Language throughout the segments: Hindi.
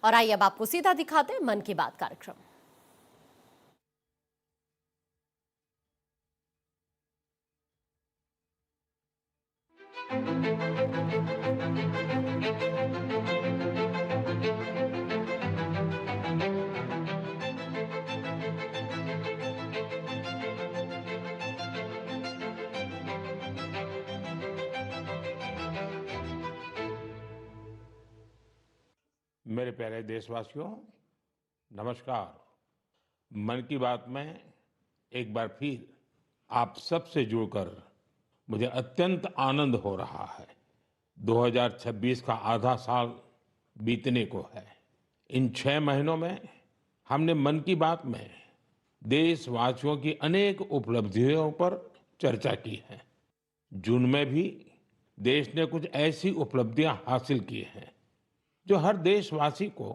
और आइए अब आपको सीधा दिखाते हैं मन की बात कार्यक्रम। मेरे प्यारे देशवासियों, नमस्कार। मन की बात में एक बार फिर आप सबसे जुड़कर मुझे अत्यंत आनंद हो रहा है। 2026 का आधा साल बीतने को है। इन 6 महीनों में हमने मन की बात में देशवासियों की अनेक उपलब्धियों पर चर्चा की है। जून में भी देश ने कुछ ऐसी उपलब्धियां हासिल की हैं जो हर देशवासी को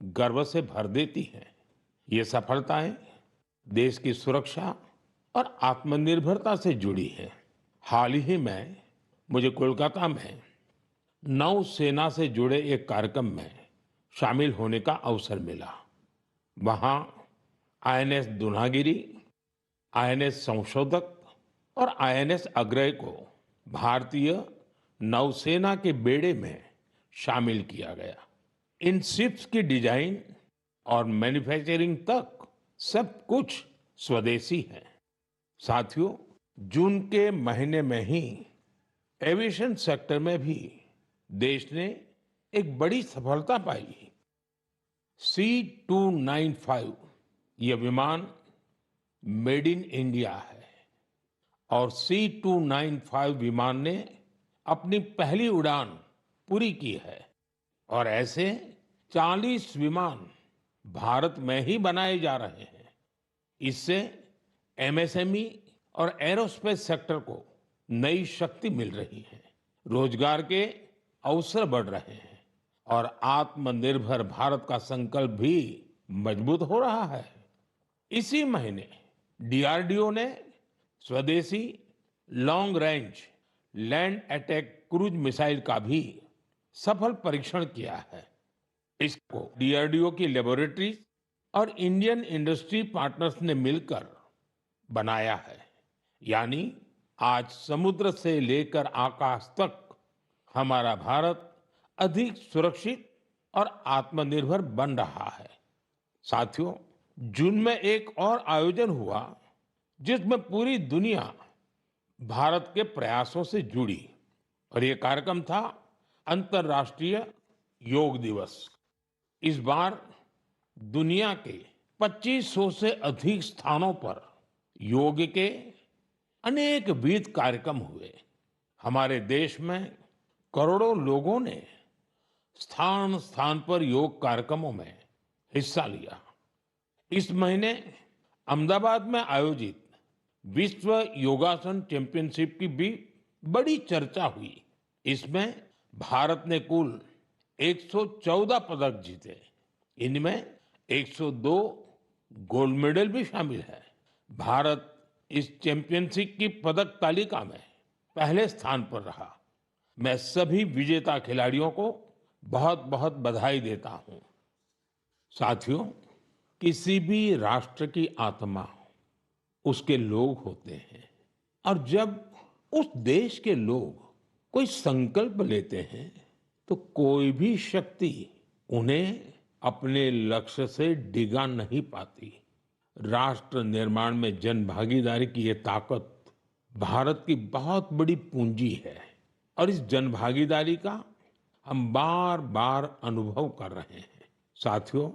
गर्व से भर देती हैं। ये सफलताएं देश की सुरक्षा और आत्मनिर्भरता से जुड़ी हैं। हाल ही में मुझे कोलकाता में नौसेना से जुड़े एक कार्यक्रम में शामिल होने का अवसर मिला। वहां आईएनएस दुनागिरी, आईएनएस संशोधक और आईएनएस अग्रय को भारतीय नौसेना के बेड़े में शामिल किया गया। इन शिप्स की डिजाइन और मैन्युफैक्चरिंग तक सब कुछ स्वदेशी है। साथियों, जून के महीने में ही एविएशन सेक्टर में भी देश ने एक बड़ी सफलता पाई। C295 ये विमान मेड इन इंडिया है और C295 विमान ने अपनी पहली उड़ान पूरी की है और ऐसे 40 विमान भारत में ही बनाए जा रहे हैं। इससे एमएसएमई और एरोस्पेस सेक्टर को नई शक्ति मिल रही है, रोजगार के अवसर बढ़ रहे हैं और आत्मनिर्भर भारत का संकल्प भी मजबूत हो रहा है। इसी महीने डीआरडीओ ने स्वदेशी long range land attack cruise missile का भी सफल परीक्षण किया है। इसको डीआरडीओ की लेबोरेटरीज और इंडियन इंडस्ट्री पार्टनर्स ने मिलकर बनाया है। यानी आज समुद्र से लेकर आकाश तक हमारा भारत अधिक सुरक्षित और आत्मनिर्भर बन रहा है। साथियों, जून में एक और आयोजन हुआ जिसमें पूरी दुनिया भारत के प्रयासों से जुड़ी और ये कार्यक्रम था अंतर्राष्ट्रीय योग दिवस। इस बार दुनिया के 2500 से अधिक स्थानों पर योग के अनेक विविध कार्यक्रम हुए। हमारे देश में करोड़ों लोगों ने स्थान स्थान पर योग कार्यक्रमों में हिस्सा लिया। इस महीने अहमदाबाद में आयोजित विश्व योगासन चैंपियनशिप की भी बड़ी चर्चा हुई। इसमें भारत ने कुल 114 पदक जीते। इनमें 102 गोल्ड मेडल भी शामिल है। भारत इस चैंपियनशिप की पदक तालिका में पहले स्थान पर रहा। मैं सभी विजेता खिलाड़ियों को बहुत बहुत बधाई देता हूं। साथियों, किसी भी राष्ट्र की आत्मा उसके लोग होते हैं और जब उस देश के लोग कोई संकल्प लेते हैं तो कोई भी शक्ति उन्हें अपने लक्ष्य से डिगा नहीं पाती। राष्ट्र निर्माण में जन भागीदारी की ये ताकत भारत की बहुत बड़ी पूंजी है और इस जन भागीदारी का हम बार बार अनुभव कर रहे हैं। साथियों,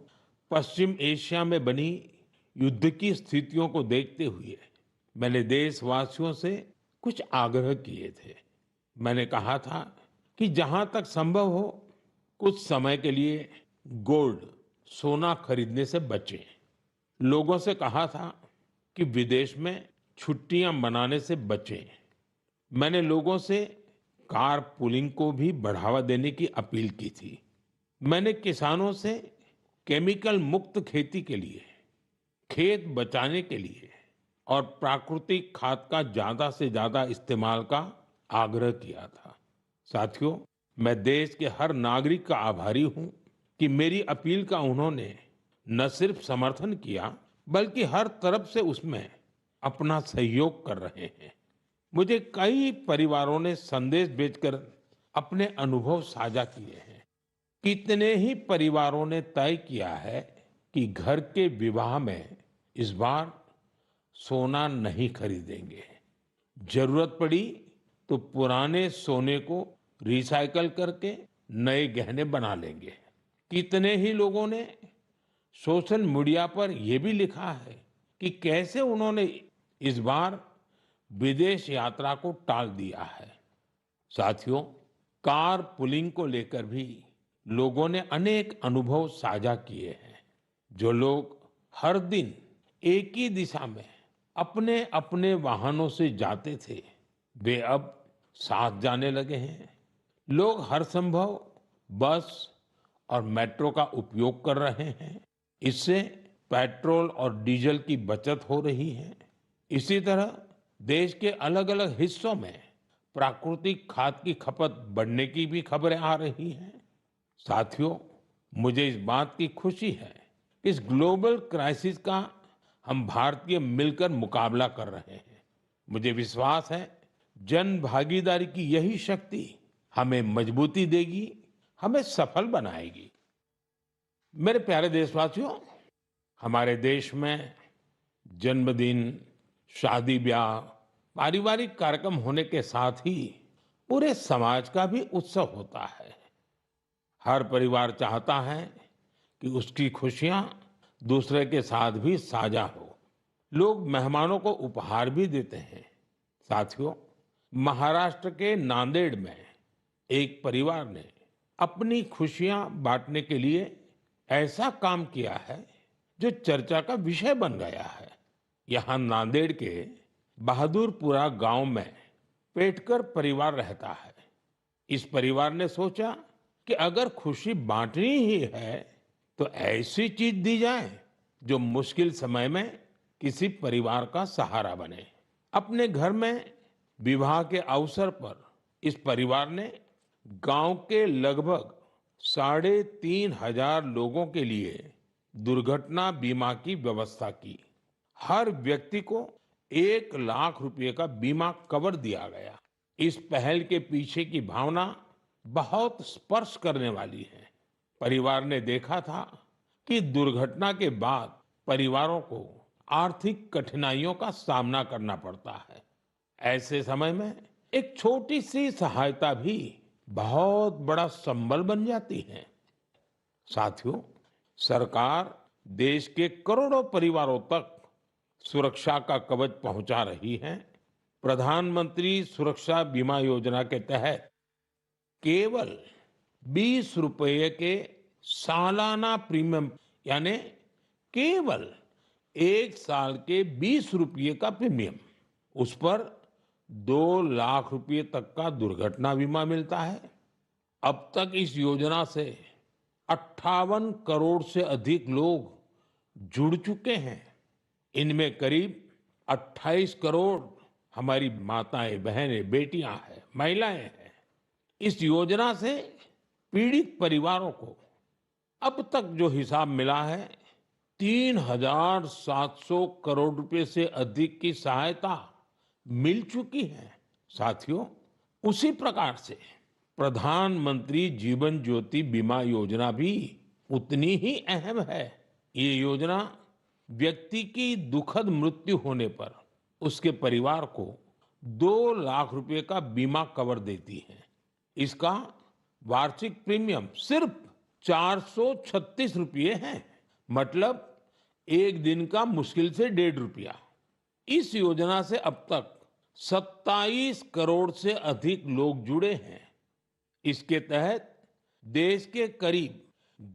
पश्चिम एशिया में बनी युद्ध की स्थितियों को देखते हुए मैंने देशवासियों से कुछ आग्रह किए थे। मैंने कहा था कि जहां तक संभव हो कुछ समय के लिए गोल्ड सोना खरीदने से बचें। लोगों से कहा था कि विदेश में छुट्टियां मनाने से बचें। मैंने लोगों से कार पूलिंग को भी बढ़ावा देने की अपील की थी। मैंने किसानों से केमिकल मुक्त खेती के लिए, खेत बचाने के लिए और प्राकृतिक खाद का ज्यादा से ज्यादा इस्तेमाल का आग्रह किया था। साथियों, मैं देश के हर नागरिक का आभारी हूं कि मेरी अपील का उन्होंने न सिर्फ समर्थन किया बल्कि हर तरफ से उसमें अपना सहयोग कर रहे हैं। मुझे कई परिवारों ने संदेश भेजकर अपने अनुभव साझा किए हैं। कितने ही परिवारों ने तय किया है कि घर के विवाह में इस बार सोना नहीं खरीदेंगे। जरूरत पड़ी तो पुराने सोने को रिसाइकल करके नए गहने बना लेंगे। कितने ही लोगों ने सोशल मीडिया पर यह भी लिखा है कि कैसे उन्होंने इस बार विदेश यात्रा को टाल दिया है। साथियों, कार पुलिंग को लेकर भी लोगों ने अनेक अनुभव साझा किए हैं। जो लोग हर दिन एक ही दिशा में अपने अपने वाहनों से जाते थे, वे अब साथ जाने लगे हैं। लोग हर संभव बस और मेट्रो का उपयोग कर रहे हैं। इससे पेट्रोल और डीजल की बचत हो रही है। इसी तरह देश के अलग अलग हिस्सों में प्राकृतिक खाद की खपत बढ़ने की भी खबरें आ रही हैं। साथियों, मुझे इस बात की खुशी है कि इस ग्लोबल क्राइसिस का हम भारतीय मिलकर मुकाबला कर रहे हैं। मुझे विश्वास है जन भागीदारी की यही शक्ति हमें मजबूती देगी, हमें सफल बनाएगी। मेरे प्यारे देशवासियों, हमारे देश में जन्मदिन, शादी ब्याह, पारिवारिक कार्यक्रम होने के साथ ही पूरे समाज का भी उत्सव होता है। हर परिवार चाहता है कि उसकी खुशियां दूसरे के साथ भी साझा हो। लोग मेहमानों को उपहार भी देते हैं। साथियों, महाराष्ट्र के नांदेड़ में एक परिवार ने अपनी खुशियां बांटने के लिए ऐसा काम किया है जो चर्चा का विषय बन गया है। यहाँ नांदेड़ के बहादुरपुरा गांव में पेटकर परिवार रहता है। इस परिवार ने सोचा कि अगर खुशी बांटनी ही है तो ऐसी चीज दी जाए जो मुश्किल समय में किसी परिवार का सहारा बने। अपने घर में विवाह के अवसर पर इस परिवार ने गांव के लगभग 3,500 लोगों के लिए दुर्घटना बीमा की व्यवस्था की। हर व्यक्ति को 1 लाख रुपए का बीमा कवर दिया गया। इस पहल के पीछे की भावना बहुत स्पर्श करने वाली है। परिवार ने देखा था कि दुर्घटना के बाद परिवारों को आर्थिक कठिनाइयों का सामना करना पड़ता है। ऐसे समय में एक छोटी सी सहायता भी बहुत बड़ा संबल बन जाती है। साथियों, सरकार देश के करोड़ों परिवारों तक सुरक्षा का कवच पहुंचा रही है। प्रधानमंत्री सुरक्षा बीमा योजना के तहत केवल 20 रुपए के सालाना प्रीमियम, यानी केवल 1 साल के 20 रुपये का प्रीमियम, उस पर 2 लाख रुपए तक का दुर्घटना बीमा मिलता है। अब तक इस योजना से 58 करोड़ से अधिक लोग जुड़ चुके हैं। इनमें करीब 28 करोड़ हमारी माताएं, बहनें, बेटियां हैं, महिलाएं हैं। इस योजना से पीड़ित परिवारों को अब तक जो हिसाब मिला है, 3,700 करोड़ रुपए से अधिक की सहायता मिल चुकी है। साथियों, उसी प्रकार से प्रधानमंत्री जीवन ज्योति बीमा योजना भी उतनी ही अहम है। ये योजना व्यक्ति की दुखद मृत्यु होने पर उसके परिवार को 2 लाख रुपए का बीमा कवर देती है। इसका वार्षिक प्रीमियम सिर्फ 436 रुपये है, मतलब एक दिन का मुश्किल से 1.5 रुपया। इस योजना से अब तक 27 करोड़ से अधिक लोग जुड़े हैं। इसके तहत देश के करीब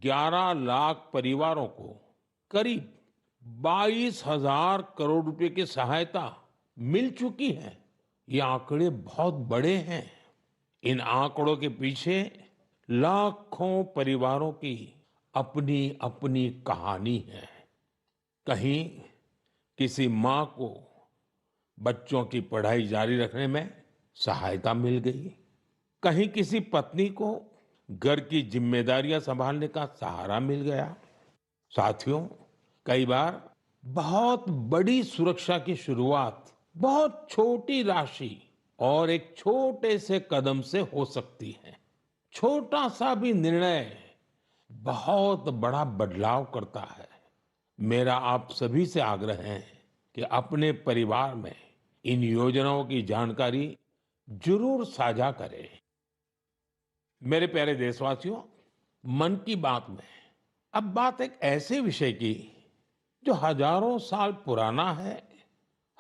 11 लाख परिवारों को करीब 22,000 करोड़ रुपए की सहायता मिल चुकी है। ये आंकड़े बहुत बड़े हैं। इन आंकड़ों के पीछे लाखों परिवारों की अपनी अपनी कहानी है। कहीं किसी माँ को बच्चों की पढ़ाई जारी रखने में सहायता मिल गई, कहीं किसी पत्नी को घर की जिम्मेदारियां संभालने का सहारा मिल गया। साथियों, कई बार बहुत बड़ी सुरक्षा की शुरुआत बहुत छोटी राशि और एक छोटे से कदम से हो सकती है। छोटा सा भी निर्णय बहुत बड़ा बदलाव करता है। मेरा आप सभी से आग्रह है कि अपने परिवार में इन योजनाओं की जानकारी जरूर साझा करें। मेरे प्यारे देशवासियों, मन की बात में अब बात एक ऐसे विषय की जो हजारों साल पुराना है,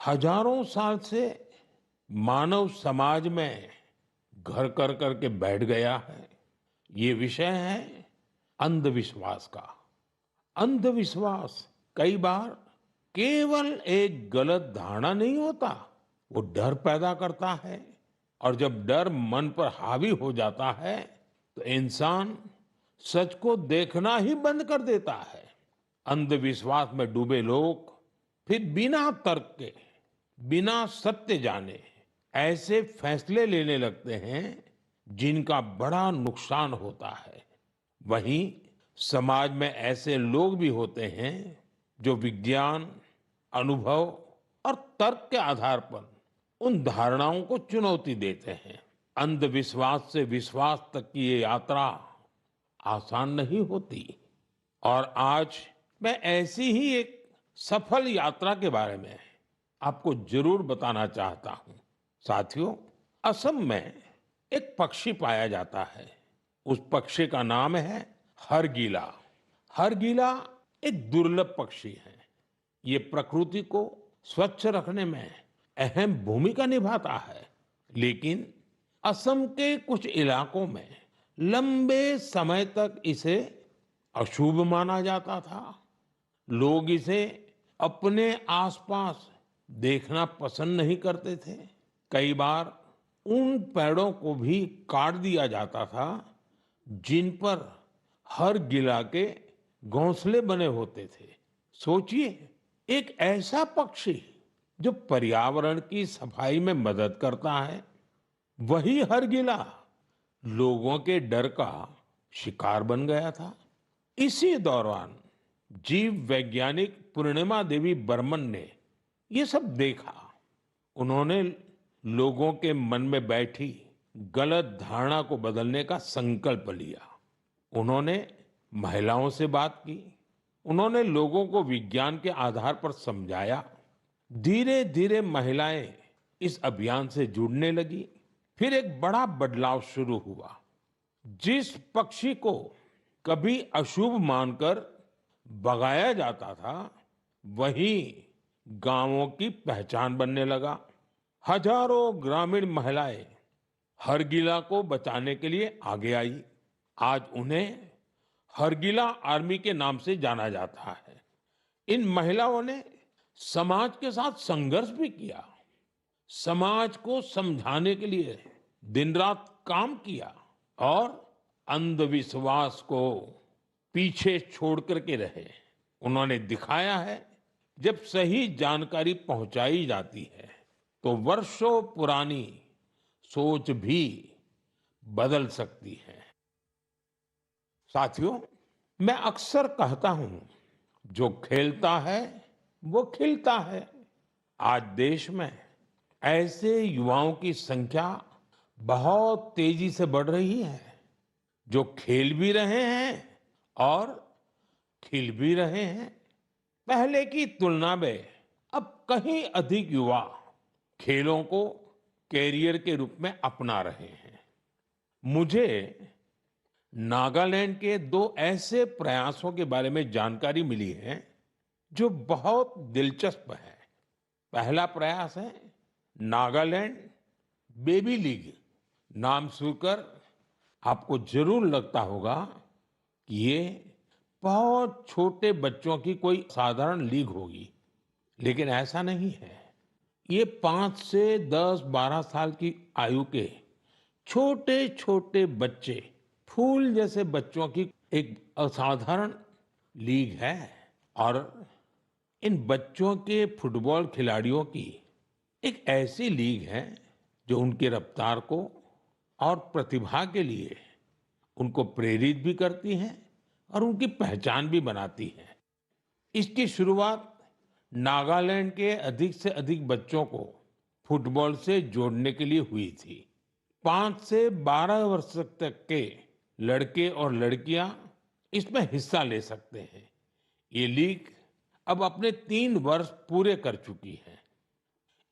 हजारों साल से मानव समाज में घर कर करके बैठ गया है। ये विषय है अंधविश्वास का। अंधविश्वास कई बार केवल एक गलत धारणा नहीं होता, वो डर पैदा करता है। और जब डर मन पर हावी हो जाता है तो इंसान सच को देखना ही बंद कर देता है। अंधविश्वास में डूबे लोग फिर बिना तर्क के, बिना सत्य जाने ऐसे फैसले लेने लगते हैं जिनका बड़ा नुकसान होता है। वहीं समाज में ऐसे लोग भी होते हैं जो विज्ञान, अनुभव और तर्क के आधार पर उन धारणाओं को चुनौती देते हैं। अंधविश्वास से विश्वास तक की ये यात्रा आसान नहीं होती। और आज मैं ऐसी ही एक सफल यात्रा के बारे में आपको जरूर बताना चाहता हूं। साथियों, असम में एक पक्षी पाया जाता है। उस पक्षी का नाम है हरगिला। हरगिला एक दुर्लभ पक्षी है। ये प्रकृति को स्वच्छ रखने में अहम भूमिका निभाता है। लेकिन असम के कुछ इलाकों में लंबे समय तक इसे अशुभ माना जाता था। लोग इसे अपने आसपास देखना पसंद नहीं करते थे। कई बार उन पेड़ों को भी काट दिया जाता था जिन पर हर गिला के घोंसले बने होते थे। सोचिए, एक ऐसा पक्षी जो पर्यावरण की सफाई में मदद करता है, वही हर गिला लोगों के डर का शिकार बन गया था। इसी दौरान जीव वैज्ञानिक पूर्णिमा देवी बर्मन ने ये सब देखा। उन्होंने लोगों के मन में बैठी गलत धारणा को बदलने का संकल्प लिया। उन्होंने महिलाओं से बात की। उन्होंने लोगों को विज्ञान के आधार पर समझाया। धीरे धीरे महिलाएं इस अभियान से जुड़ने लगी। फिर एक बड़ा बदलाव शुरू हुआ। जिस पक्षी को कभी अशुभ मानकर भगाया जाता था, वही गांवों की पहचान बनने लगा। हजारों ग्रामीण महिलाएं हरगिला को बचाने के लिए आगे आई। आज उन्हें हरगिला आर्मी के नाम से जाना जाता है। इन महिलाओं ने समाज के साथ संघर्ष भी किया। समाज को समझाने के लिए दिन रात काम किया और अंधविश्वास को पीछे छोड़ करके रहे। उन्होंने दिखाया है, जब सही जानकारी पहुंचाई जाती है तो वर्षों पुरानी सोच भी बदल सकती है। साथियों, मैं अक्सर कहता हूं, जो खेलता है वो खिलता है। आज देश में ऐसे युवाओं की संख्या बहुत तेजी से बढ़ रही है, जो खेल भी रहे हैं और खिल भी रहे हैं। पहले की तुलना में अब कहीं अधिक युवा खेलों को कैरियर के रूप में अपना रहे हैं। मुझे नागालैंड के दो ऐसे प्रयासों के बारे में जानकारी मिली है जो बहुत दिलचस्प है। पहला प्रयास है नागालैंड बेबी लीग। नाम सुनकर आपको जरूर लगता होगा कि ये बहुत छोटे बच्चों की कोई साधारण लीग होगी, लेकिन ऐसा नहीं है। ये 5 से 10-12 साल की आयु के छोटे छोटे बच्चे, फूल जैसे बच्चों की एक असाधारण लीग है। और इन बच्चों के फुटबॉल खिलाड़ियों की एक ऐसी लीग है जो उनकी रफ्तार को और प्रतिभा के लिए उनको प्रेरित भी करती हैं और उनकी पहचान भी बनाती हैं। इसकी शुरुआत नागालैंड के अधिक से अधिक बच्चों को फुटबॉल से जोड़ने के लिए हुई थी। 5 से 12 वर्ष तक के लड़के और लड़कियां इसमें हिस्सा ले सकते हैं। ये लीग अब अपने 3 वर्ष पूरे कर चुकी है।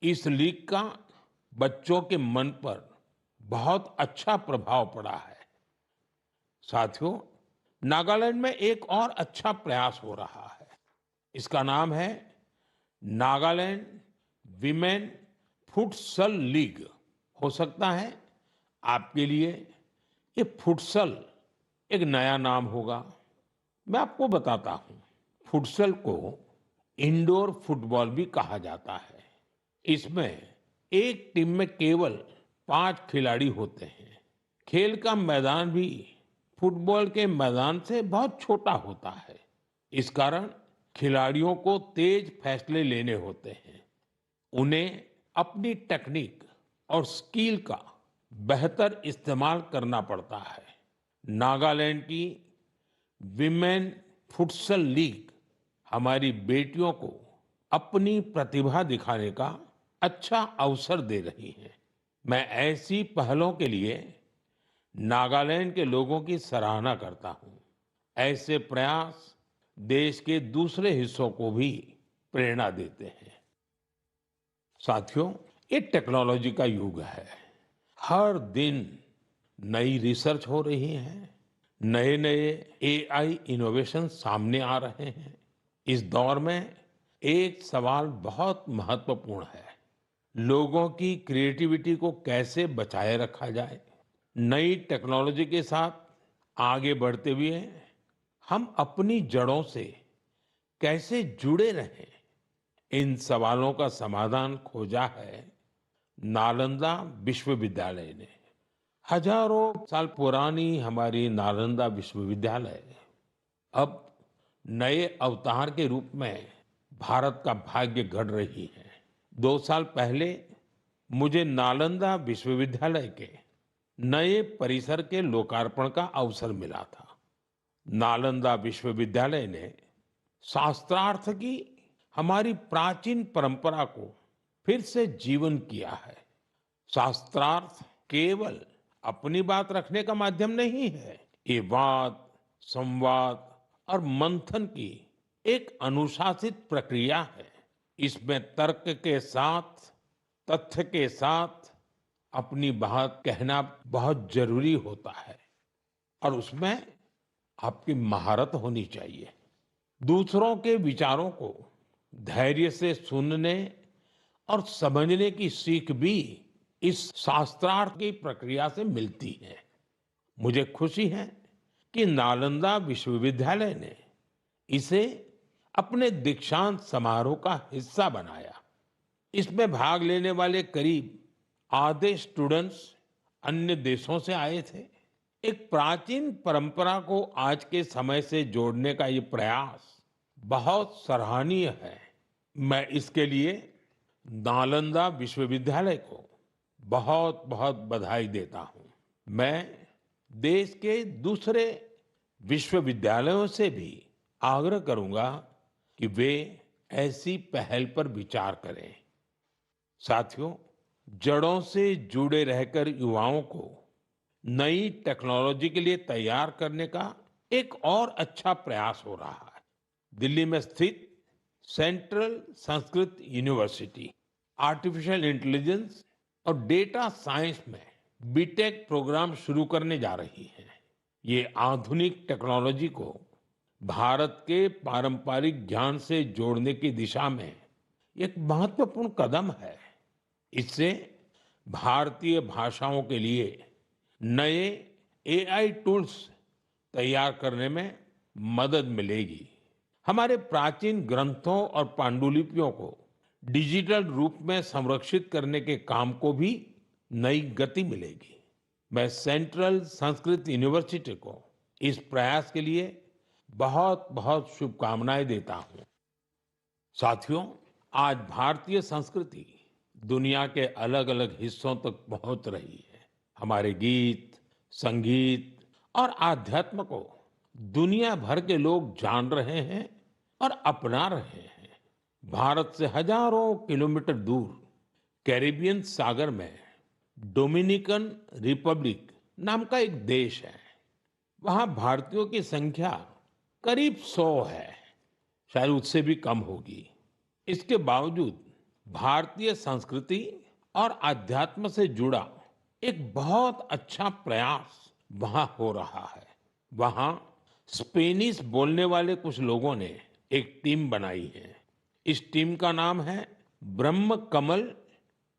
इस लीग का बच्चों के मन पर बहुत अच्छा प्रभाव पड़ा है। साथियों, नागालैंड में एक और अच्छा प्रयास हो रहा है। इसका नाम है नागालैंड विमेन फुटसल लीग। हो सकता है आपके लिए ये फुटसल एक नया नाम होगा। मैं आपको बताता हूं, फुटसल को इंडोर फुटबॉल भी कहा जाता है। इसमें एक टीम में केवल 5 खिलाड़ी होते हैं। खेल का मैदान भी फुटबॉल के मैदान से बहुत छोटा होता है। इस कारण खिलाड़ियों को तेज फैसले लेने होते हैं। उन्हें अपनी टेक्निक और स्किल का बेहतर इस्तेमाल करना पड़ता है। नागालैंड की विमेन फुटसल लीग हमारी बेटियों को अपनी प्रतिभा दिखाने का अच्छा अवसर दे रही है। मैं ऐसी पहलों के लिए नागालैंड के लोगों की सराहना करता हूं। ऐसे प्रयास देश के दूसरे हिस्सों को भी प्रेरणा देते हैं। साथियों, ये टेक्नोलॉजी का युग है। हर दिन नई रिसर्च हो रही है, नए नए एआई इनोवेशन सामने आ रहे हैं। इस दौर में एक सवाल बहुत महत्वपूर्ण है, लोगों की क्रिएटिविटी को कैसे बचाए रखा जाए। नई टेक्नोलॉजी के साथ आगे बढ़ते हुए हम अपनी जड़ों से कैसे जुड़े रहें, इन सवालों का समाधान खोजा है नालंदा विश्वविद्यालय ने। हजारों साल पुरानी हमारी नालंदा विश्वविद्यालय अब नए अवतार के रूप में भारत का भाग्य गढ़ रही है। 2 साल पहले मुझे नालंदा विश्वविद्यालय के नए परिसर के लोकार्पण का अवसर मिला था। नालंदा विश्वविद्यालय ने शास्त्रार्थ की हमारी प्राचीन परंपरा को फिर से जीवन किया है। शास्त्रार्थ केवल अपनी बात रखने का माध्यम नहीं है, ये वाद, संवाद और मंथन की एक अनुशासित प्रक्रिया है। इसमें तर्क के साथ, तथ्य के साथ अपनी बात कहना बहुत जरूरी होता है और उसमें आपकी महारत होनी चाहिए। दूसरों के विचारों को धैर्य से सुनने और समझने की सीख भी इस शास्त्रार्थ की प्रक्रिया से मिलती है। मुझे खुशी है कि नालंदा विश्वविद्यालय ने इसे अपने दीक्षांत समारोह का हिस्सा बनाया। इसमें भाग लेने वाले करीब आधे स्टूडेंट्स अन्य देशों से आए थे। एक प्राचीन परंपरा को आज के समय से जोड़ने का ये प्रयास बहुत सराहनीय है। मैं इसके लिए नालंदा विश्वविद्यालय को बहुत बहुत बधाई देता हूं। मैं देश के दूसरे विश्वविद्यालयों से भी आग्रह करूंगा कि वे ऐसी पहल पर विचार करें। साथियों, जड़ों से जुड़े रहकर युवाओं को नई टेक्नोलॉजी के लिए तैयार करने का एक और अच्छा प्रयास हो रहा है। दिल्ली में स्थित central Sanskrit university artificial intelligence और डेटा साइंस में बीटेक प्रोग्राम शुरू करने जा रही है। ये आधुनिक टेक्नोलॉजी को भारत के पारंपरिक ज्ञान से जोड़ने की दिशा में एक महत्वपूर्ण कदम है। इससे भारतीय भाषाओं के लिए नए एआई टूल्स तैयार करने में मदद मिलेगी। हमारे प्राचीन ग्रंथों और पांडुलिपियों को डिजिटल रूप में संरक्षित करने के काम को भी नई गति मिलेगी। मैं सेंट्रल संस्कृत यूनिवर्सिटी को इस प्रयास के लिए बहुत बहुत शुभकामनाएं देता हूं। साथियों, आज भारतीय संस्कृति दुनिया के अलग अलग हिस्सों तक पहुंच रही है। हमारे गीत, संगीत और आध्यात्म को दुनिया भर के लोग जान रहे हैं और अपना रहे हैं। भारत से हजारों किलोमीटर दूर कैरिबियन सागर में डोमिनिकन रिपब्लिक नाम का एक देश है। वहां भारतीयों की संख्या करीब 100 है, शायद उससे भी कम होगी। इसके बावजूद भारतीय संस्कृति और अध्यात्म से जुड़ा एक बहुत अच्छा प्रयास वहां हो रहा है। वहां स्पेनिश बोलने वाले कुछ लोगों ने एक टीम बनाई है। इस टीम का नाम है ब्रह्म कमल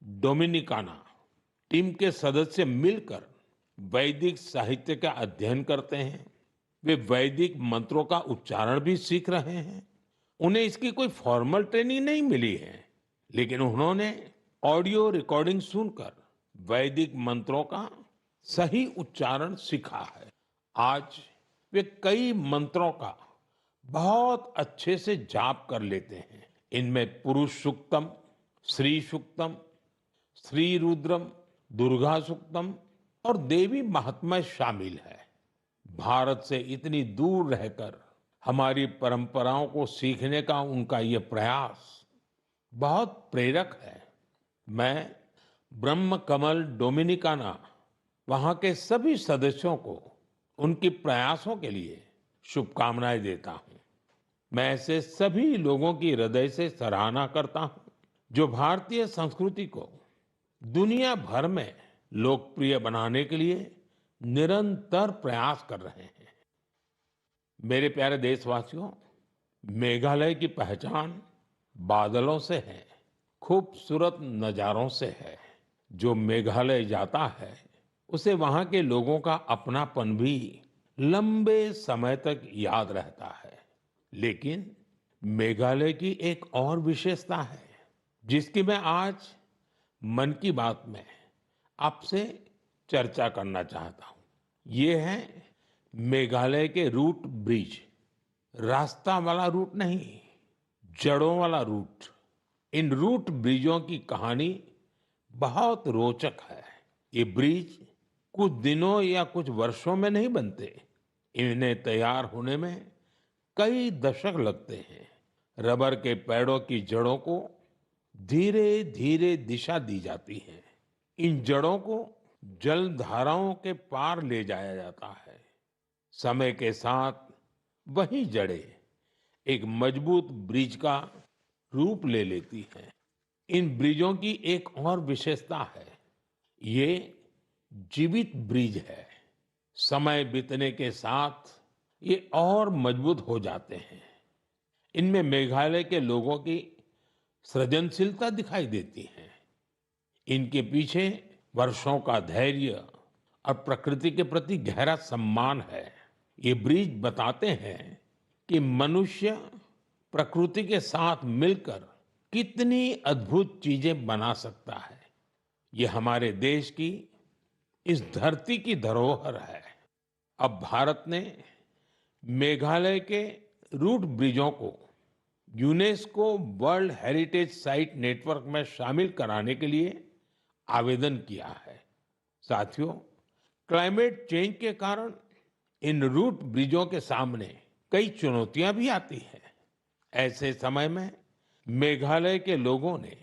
डोमिनिकाना। टीम के सदस्य मिलकर वैदिक साहित्य का अध्ययन करते हैं। वे वैदिक मंत्रों का उच्चारण भी सीख रहे हैं। उन्हें इसकी कोई फॉर्मल ट्रेनिंग नहीं मिली है, लेकिन उन्होंने ऑडियो रिकॉर्डिंग सुनकर वैदिक मंत्रों का सही उच्चारण सीखा है। आज वे कई मंत्रों का बहुत अच्छे से जाप कर लेते हैं। इनमें पुरुष सूक्तम, श्री सूक्तम, श्री रुद्रम, दुर्गा सूक्तम और देवी महात्म्य शामिल है। भारत से इतनी दूर रहकर हमारी परंपराओं को सीखने का उनका ये प्रयास बहुत प्रेरक है। मैं ब्रह्म कमल डोमिनिकाना वहां के सभी सदस्यों को उनके प्रयासों के लिए शुभकामनाएं देता हूं। मैं ऐसे सभी लोगों की हृदय से सराहना करता हूं जो भारतीय संस्कृति को दुनिया भर में लोकप्रिय बनाने के लिए निरंतर प्रयास कर रहे हैं। मेरे प्यारे देशवासियों, मेघालय की पहचान बादलों से है, खूबसूरत नजारों से है। जो मेघालय जाता है उसे वहां के लोगों का अपनापन भी लंबे समय तक याद रहता है। लेकिन मेघालय की एक और विशेषता है जिसकी मैं आज मन की बात में आपसे चर्चा करना चाहता हूं। ये है मेघालय के रूट ब्रिज। रास्ता वाला रूट नहीं, जड़ों वाला रूट। इन रूट ब्रिजों की कहानी बहुत रोचक है। ये ब्रिज कुछ दिनों या कुछ वर्षों में नहीं बनते। इन्हें तैयार होने में कई दशक लगते हैं। रबर के पेड़ों की जड़ों को धीरे धीरे दिशा दी जाती है। इन जड़ों को जल धाराओं के पार ले जाया जाता है। समय के साथ वही जड़ें एक मजबूत ब्रिज का रूप ले लेती हैं। इन ब्रिजों की एक और विशेषता है, ये जीवित ब्रिज है। समय बीतने के साथ ये और मजबूत हो जाते हैं। इनमें मेघालय के लोगों की सृजनशीलता दिखाई देती है। इनके पीछे वर्षों का धैर्य और प्रकृति के प्रति गहरा सम्मान है। ये ब्रिज बताते हैं कि मनुष्य प्रकृति के साथ मिलकर कितनी अद्भुत चीजें बना सकता है। ये हमारे देश की इस धरती की धरोहर है। अब भारत ने मेघालय के रूट ब्रिजों को UNESCO world heritage site network में शामिल कराने के लिए आवेदन किया है। साथियों, क्लाइमेट चेंज के कारण इन रूट ब्रिजों के सामने कई चुनौतियां भी आती हैं। ऐसे समय में मेघालय के लोगों ने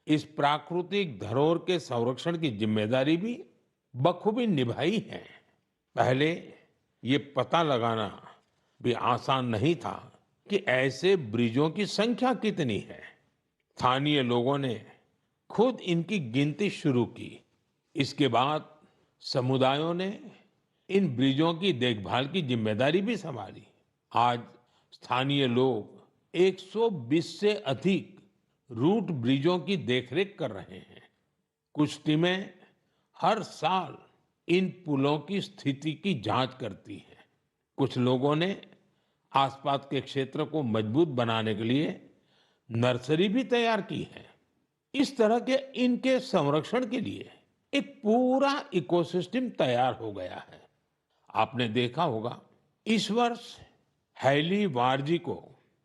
इस प्राकृतिक धरोहर के संरक्षण की जिम्मेदारी भी बखूबी निभाई है। पहले ये पता लगाना भी आसान नहीं था कि ऐसे ब्रिजों की संख्या कितनी है। स्थानीय लोगों ने खुद इनकी गिनती शुरू की। इसके बाद समुदायों ने इन ब्रिजों की देखभाल की जिम्मेदारी भी संभाली। आज स्थानीय लोग 120 से अधिक रूट ब्रिजों की देखरेख कर रहे हैं। कुछ टीमें हर साल इन पुलों की स्थिति की जांच करती हैं। कुछ लोगों ने आसपास के क्षेत्र को मजबूत बनाने के लिए नर्सरी भी तैयार की है। इस तरह के इनके संरक्षण के लिए एक पूरा इकोसिस्टम तैयार हो गया है। आपने देखा होगा, इस वर्ष हैली वारजी को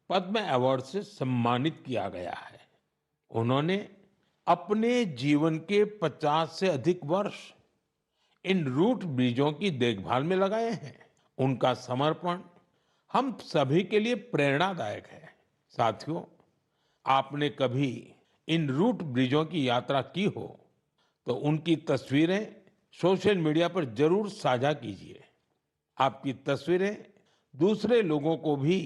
पद्म अवार्ड से सम्मानित किया गया है। उन्होंने अपने जीवन के 50 से अधिक वर्ष इन रूट ब्रिजों की देखभाल में लगाए हैं। उनका समर्पण हम सभी के लिए प्रेरणादायक है। साथियों, आपने कभी इन रूट ब्रिजों की यात्रा की हो तो उनकी तस्वीरें सोशल मीडिया पर जरूर साझा कीजिए। आपकी तस्वीरें दूसरे लोगों को भी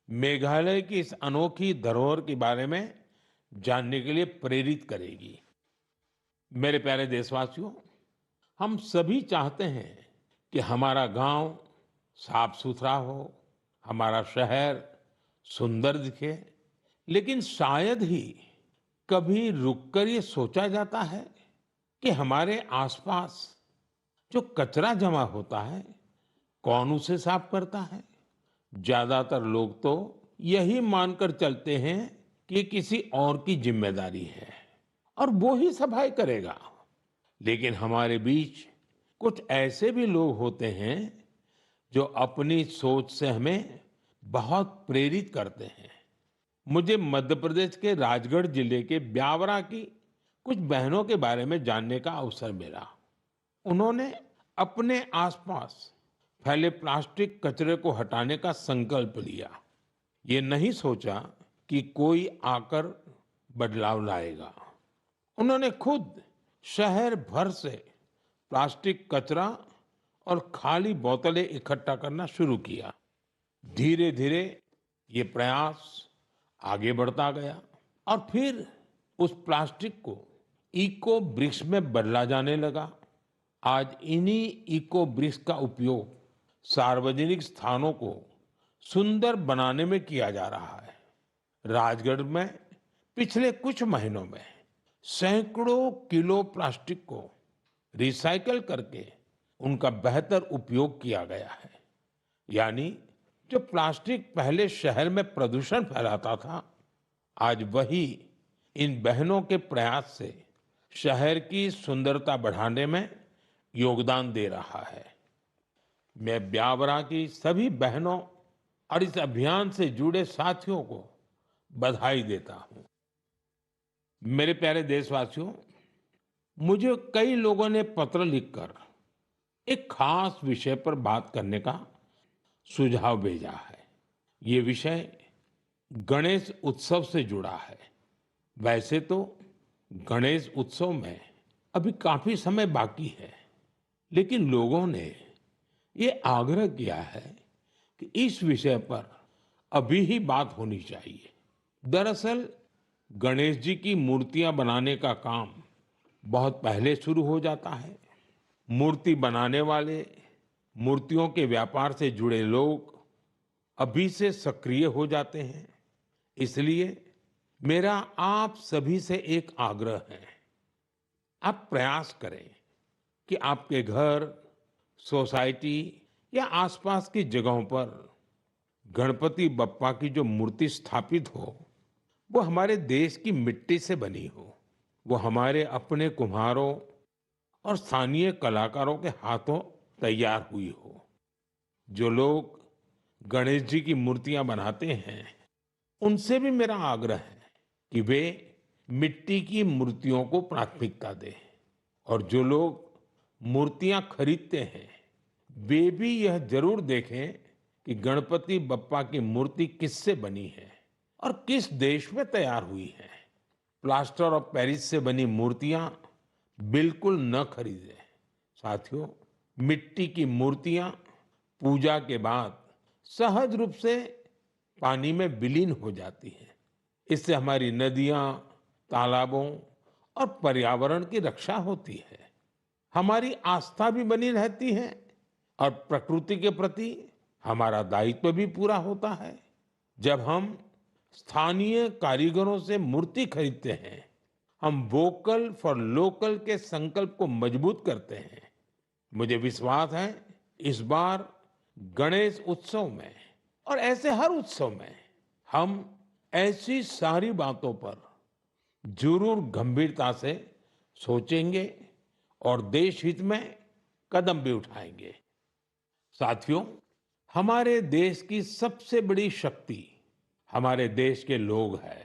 मेघालय की इस अनोखी धरोहर के बारे में जानने के लिए प्रेरित करेगी। मेरे प्यारे देशवासियों, हम सभी चाहते हैं कि हमारा गांव साफ सुथरा हो, हमारा शहर सुंदर दिखे, लेकिन शायद ही कभी रुककर ये सोचा जाता है कि हमारे आसपास जो कचरा जमा होता है, कौन उसे साफ करता है। ज्यादातर लोग तो यही मानकर चलते हैं कि ये किसी और की जिम्मेदारी है और वो ही सफाई करेगा। लेकिन हमारे बीच कुछ ऐसे भी लोग होते हैं जो अपनी सोच से हमें बहुत प्रेरित करते हैं। मुझे मध्य प्रदेश के राजगढ़ जिले के ब्यावरा की कुछ बहनों के बारे में जानने का अवसर मिला। उन्होंने अपने आसपास फैले प्लास्टिक कचरे को हटाने का संकल्प लिया। ये नहीं सोचा कि कोई आकर बदलाव लाएगा। उन्होंने खुद शहर भर से प्लास्टिक कचरा और खाली बोतलें इकट्ठा करना शुरू किया। धीरे धीरे ये प्रयास आगे बढ़ता गया और फिर उस प्लास्टिक को इको ब्रिक्स में बदला जाने लगा। आज इन्हीं इको ब्रिक्स का उपयोग सार्वजनिक स्थानों को सुंदर बनाने में किया जा रहा है। राजगढ़ में पिछले कुछ महीनों में सैकड़ों किलो प्लास्टिक को रिसाइकल करके उनका बेहतर उपयोग किया गया है। यानी जो प्लास्टिक पहले शहर में प्रदूषण फैलाता था, आज वही इन बहनों के प्रयास से शहर की सुंदरता बढ़ाने में योगदान दे रहा है। मैं ब्यावरा की सभी बहनों और इस अभियान से जुड़े साथियों को बधाई देता हूं। मेरे प्यारे देशवासियों, मुझे कई लोगों ने पत्र लिखकर एक खास विषय पर बात करने का सुझाव भेजा है। ये विषय गणेश उत्सव से जुड़ा है। वैसे तो गणेश उत्सव में अभी काफी समय बाकी है, लेकिन लोगों ने ये आग्रह किया है कि इस विषय पर अभी ही बात होनी चाहिए। दरअसल गणेश जी की मूर्तियां बनाने का काम बहुत पहले शुरू हो जाता है। मूर्ति बनाने वाले, मूर्तियों के व्यापार से जुड़े लोग अभी से सक्रिय हो जाते हैं। इसलिए मेरा आप सभी से एक आग्रह है, आप प्रयास करें कि आपके घर, सोसाइटी या आसपास की जगहों पर गणपति बप्पा की जो मूर्ति स्थापित हो, वो हमारे देश की मिट्टी से बनी हो, वो हमारे अपने कुम्हारों और स्थानीय कलाकारों के हाथों तैयार हुई हो। जो लोग गणेश जी की मूर्तियां बनाते हैं, उनसे भी मेरा आग्रह है कि वे मिट्टी की मूर्तियों को प्राथमिकता दें और जो लोग मूर्तियां खरीदते हैं, वे भी यह जरूर देखें कि गणपति बप्पा की मूर्ति किससे बनी है और किस देश में तैयार हुई है। प्लास्टर ऑफ पेरिस से बनी मूर्तियां बिल्कुल न खरीदें। साथियों, मिट्टी की मूर्तियां पूजा के बाद सहज रूप से पानी में विलीन हो जाती हैं। इससे हमारी नदियां, तालाबों और पर्यावरण की रक्षा होती है। हमारी आस्था भी बनी रहती है और प्रकृति के प्रति हमारा दायित्व भी पूरा होता है। जब हम स्थानीय कारीगरों से मूर्ति खरीदते हैं, हम वोकल फॉर लोकल के संकल्प को मजबूत करते हैं। मुझे विश्वास है इस बार गणेश उत्सव में और ऐसे हर उत्सव में हम ऐसी सारी बातों पर जरूर गंभीरता से सोचेंगे और देश हित में कदम भी उठाएंगे। साथियों, हमारे देश की सबसे बड़ी शक्ति हमारे देश के लोग हैं।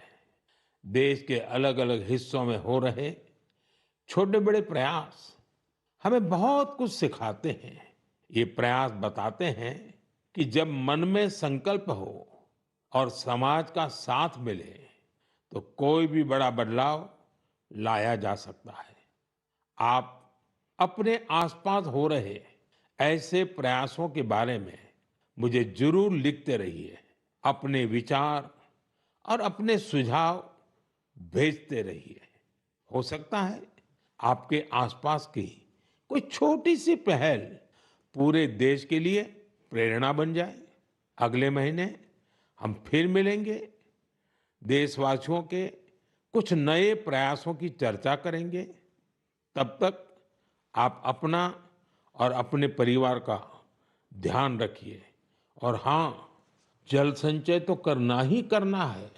देश के अलग अलग हिस्सों में हो रहे छोटे बड़े प्रयास हमें बहुत कुछ सिखाते हैं। ये प्रयास बताते हैं कि जब मन में संकल्प हो और समाज का साथ मिले तो कोई भी बड़ा बदलाव लाया जा सकता है। आप अपने आसपास हो रहे ऐसे प्रयासों के बारे में मुझे जरूर लिखते रहिए। अपने विचार और अपने सुझाव भेजते रहिए। हो सकता है आपके आसपास की कोई छोटी सी पहल पूरे देश के लिए प्रेरणा बन जाए। अगले महीने हम फिर मिलेंगे, देशवासियों के कुछ नए प्रयासों की चर्चा करेंगे। तब तक आप अपना और अपने परिवार का ध्यान रखिए। और हाँ, जल संचय तो करना ही करना है।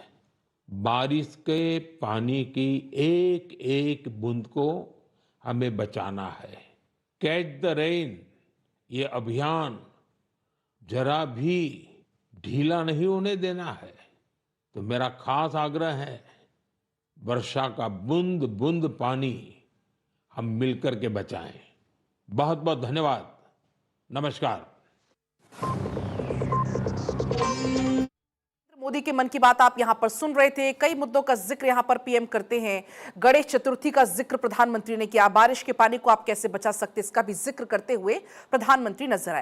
बारिश के पानी की एक एक बूंद को हमें बचाना है। कैच द रेन, ये अभियान जरा भी ढीला नहीं होने देना है। तो मेरा खास आग्रह है, वर्षा का बूंद बूंद पानी हम मिलकर के बचाएं। बहुत बहुत धन्यवाद। नमस्कार। मोदी के मन की बात आप यहां पर सुन रहे थे। कई मुद्दों का जिक्र यहां पर पीएम करते हैं। गणेश चतुर्थी का जिक्र प्रधानमंत्री ने किया। बारिश के पानी को आप कैसे बचा सकते, इसका भी जिक्र करते हुए प्रधानमंत्री नजर आए।